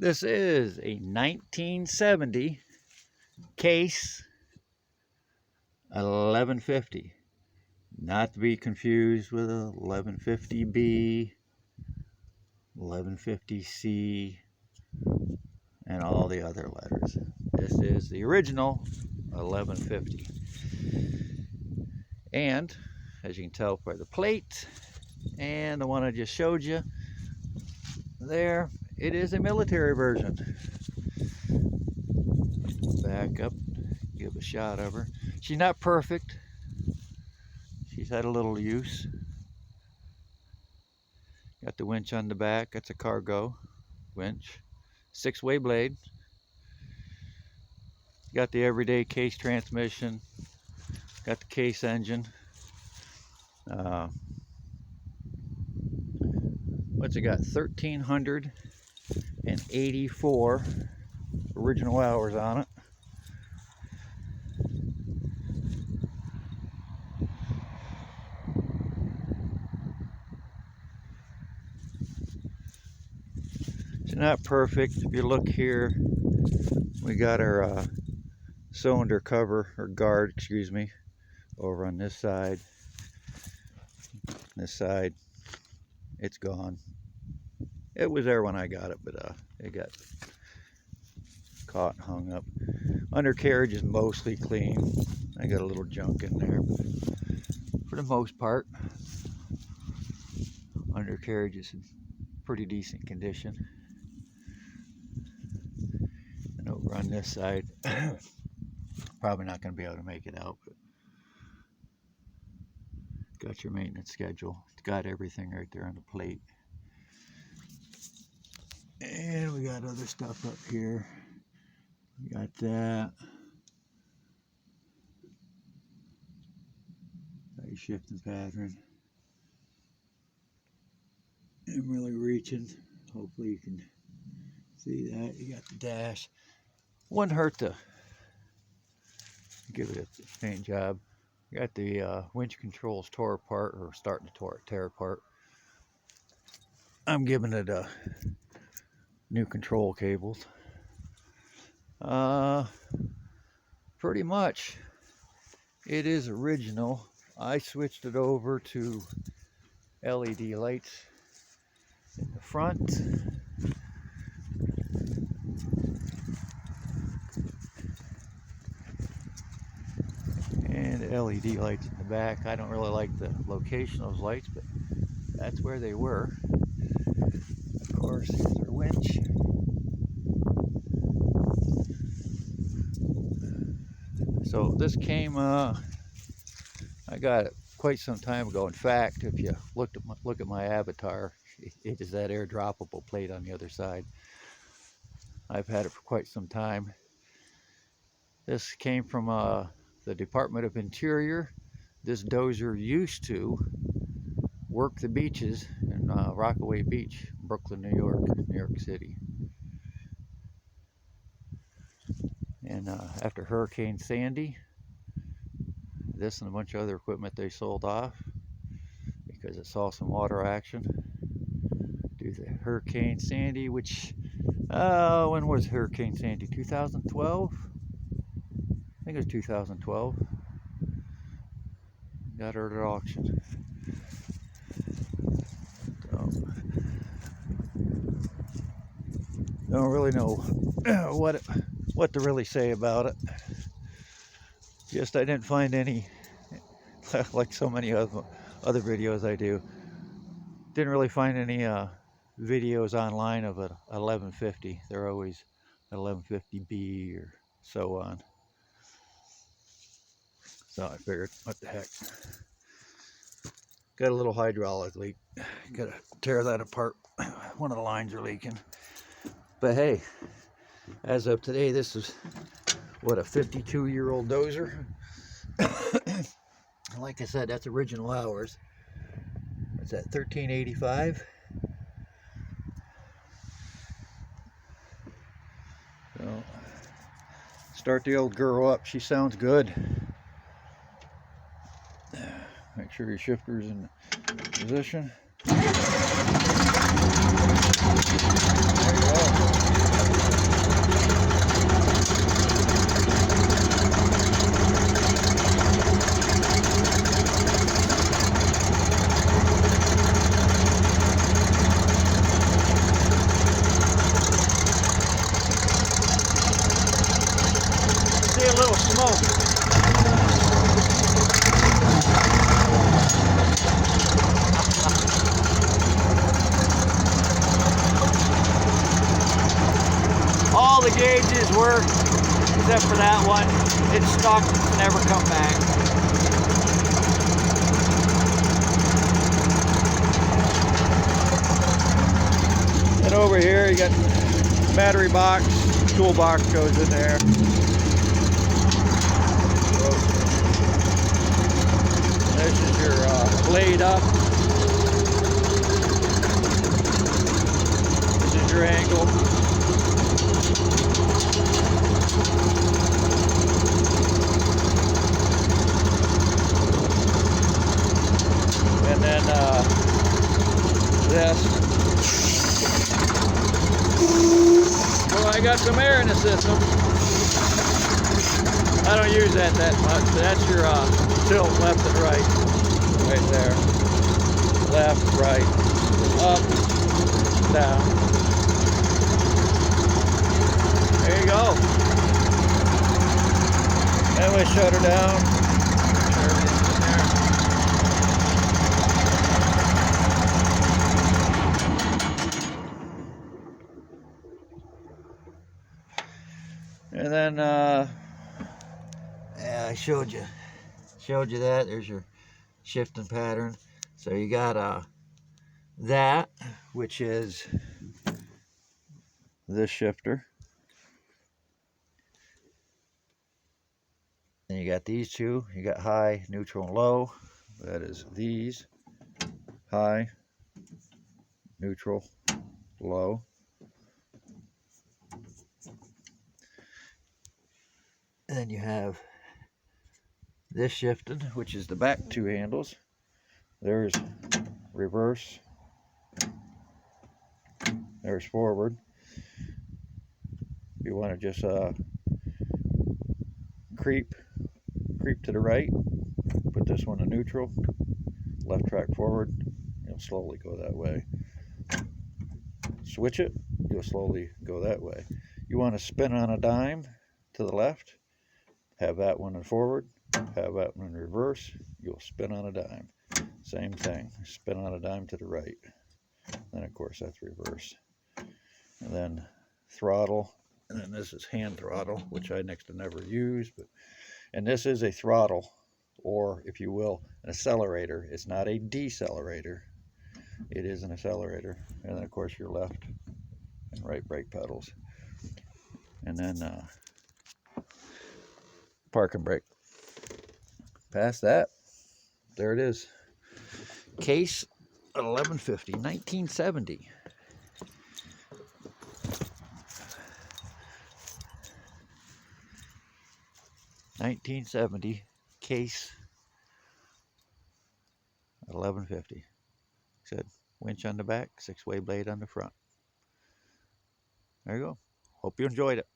This is a 1970 Case 1150. Not to be confused with a 1150B, 1150C, and all the other letters. This is the original 1150. And as you can tell by the plate and the one I just showed you there, it is a military version. Back up, give a shot of her. She's not perfect. She's had a little use. Got the winch on the back. That's a cargo winch. 6-way blade. Got the everyday Case transmission. Got the Case engine. What's it got? 1,384 original hours on it. It's not perfect. If you look here, we got our cylinder cover, or guard, excuse me, over on this side. This side, it's gone. It was there when I got it, but it got caught and hung up. Undercarriage is mostly clean. I got a little junk in there. For the most part, undercarriage is in pretty decent condition. And over on this side, probably not going to be able to make it out, but got your maintenance schedule. It's got everything right there on the plate. And we got other stuff up here. We got that. Got your shifting pattern. I'm really reaching. Hopefully you can see that. You got the dash. Wouldn't hurt to give it a paint job. Got the winch controls tore apart, or starting to tear apart. I'm giving it a new control cables. Pretty much it is original. I switched it over to LED lights in the front. And LED lights in the back. I don't really like the location of those lights, but that's where they were. Of course, here's our winch. So this came, I got it quite some time ago. In fact, if you look at my avatar, it is that airdroppable plate on the other side. I've had it for quite some time. This came from the Department of Interior. This dozer used to work the beaches in Rockaway Beach, Brooklyn, New York City. And after Hurricane Sandy, this and a bunch of other equipment they sold off because it saw some water action due to Hurricane Sandy, which, when was Hurricane Sandy? 2012? I think it was 2012. Got her at auction. So, don't really know what to really say about it. Just I didn't find any, like so many other videos I do, didn't really find any videos online of an 1150. They're always 1150B or so on. So I figured, what the heck. Got a little hydraulic leak. Gotta tear that apart. One of the lines are leaking. But hey, as of today, this is, what, a 52-year-old dozer. Like I said, that's original hours. What's that, 1385? So, start the old girl up. She sounds good. Make sure your shifter's in position. There you go. smoke. All the gauges work except for that one. It's stuck, never come back. And over here you got battery box, toolbox goes in there. This is your blade up. This is your angle. And then this. Well, I got some air in the system. I don't use that much, but that's your tilt left and right. Right there. Left, right, up, down. There you go. Then we shut her down. Everything's in there. And then, yeah, I showed you that. There's your shifting pattern. So you got that, which is this shifter. Then you got these two. You got high, neutral, and low. That is these. High, neutral, low. And then you have this shifted, which is the back two handles. There's reverse. There's forward. You want to just creep to the right. Put this one in neutral. Left track forward. You'll slowly go that way. Switch it. You'll slowly go that way. You want to spin on a dime to the left. Have that one in forward. Have that one in reverse. You'll spin on a dime. Same thing. Spin on a dime to the right. Then of course that's reverse. And then throttle. And then this is hand throttle, which I next to never use. And this is a throttle, or if you will, an accelerator. It's not a decelerator. It is an accelerator. And then of course your left and right brake pedals. And then park and brake. Past that, there it is. Case 1150, 1970. Case 1150. Said winch on the back, 6-way blade on the front. There you go. Hope you enjoyed it.